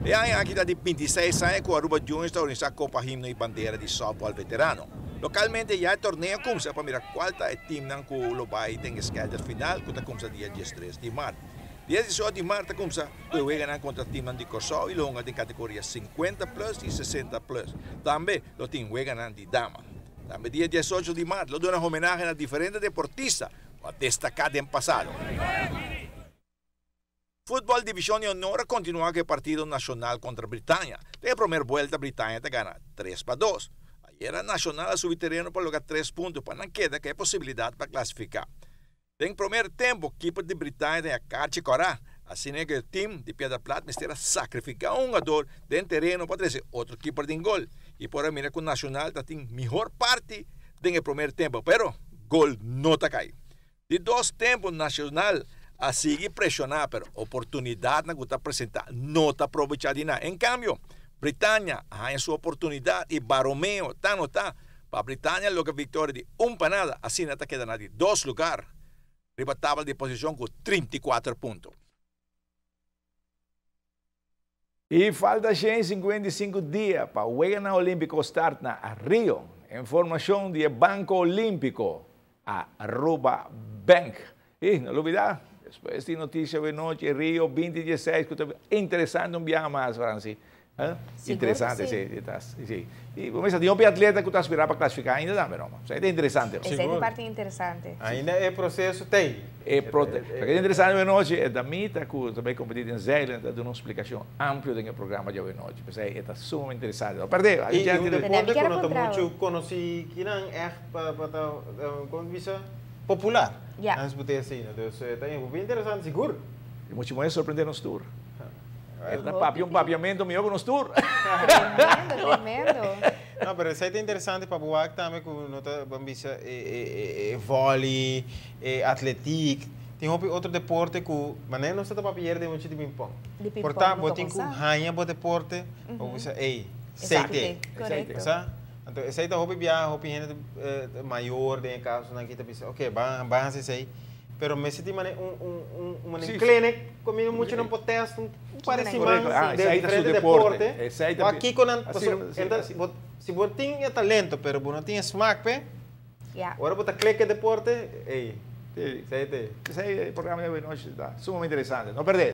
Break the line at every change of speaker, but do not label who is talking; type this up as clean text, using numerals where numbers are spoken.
E aqui está de 26 anos que o Aruba Juniors está organizando a Copa Himno e Bandeira de softball veterano. Localmente já o torneio começa para mirar qual é o time que o Lobai tem schedule final, que começa dia 13 de março. Dia 18 de março começa a jogar contra o time de Corsó e longa de categoria 50 plus e 60 plus. Também o time juega de dama. Também dia 18 de março, lo dá uma homenagem a diferentes deportistas destacados em passado. Futebol División de Honor continúa que el partido nacional contra Britania. En la primera vuelta, Britania te gana 3-2. Ayer el Nacional a su terreno para lograr 3 puntos, para no queda que hay posibilidad para clasificar. En el primer tiempo, el equipo de Britania tenía Carche Corá. Así que el team de Piedra Plata necesita sacrificar un jugador del terreno para traer otro equipo de gol. Y por ahí mira que el Nacional tiene mejor parte en el primer tiempo, pero gol no te cae. De 2 tiempos, Nacional a seguir presionar, pero oportunidad que está apresentada no está aprovechada de nada. En cambio, Britania hay su oportunidad y Baromeo está. Para Britania, lo que victoria de un panada, así no está quedando de 2 lugares. Riba tabla de posición con 34 puntos.
E falta 155 dias para o Juegos Olímpicos start na Rio. Informação do Banco Olímpico, @bank. E não olvidar, depois de notícia de noite, Rio 2016, que é interessante um viaje mais, Franci. Interessante, sim. E vamos dizer, tem um atleta que está aspirando para classificar ainda, não, mas isso é interessante.
Essa é a parte interessante.
Ainda é processo, tem.
É interessante de noite, é da Mita, que também competido em Zeeland, dando uma explicação ampla do programa de hoje noite. Está sumamente interessante. Não perdeu.
E um deporte que não está muito conhecido, que não é para vista popular. Antes de assim, então é bem interessante, seguro.
E muito mais surpreender nos tour. Um papiamento melhor que nos tour.
Tremendo.
Não, mas isso é interessante para o que também que nota bambisa vôlei, atletismo. Tem outro deporte que, mas não está para perder muito de ping-pong. Portanto, botem que ganha o deporte, ou você aceite.
Correto.
Então, esse aí está hobby viajar, hobby gente maior, de caso na kita bisa, ok, vamos se aí. Pero me senti uma clínica comigo muito não protesto, parecido de diferente deporte. Aqui quando se você tem talento, pero você não tem smack, agora você clica deporte, ei,
esse aí é o programa de hoje, está sumamente interessante, não perder.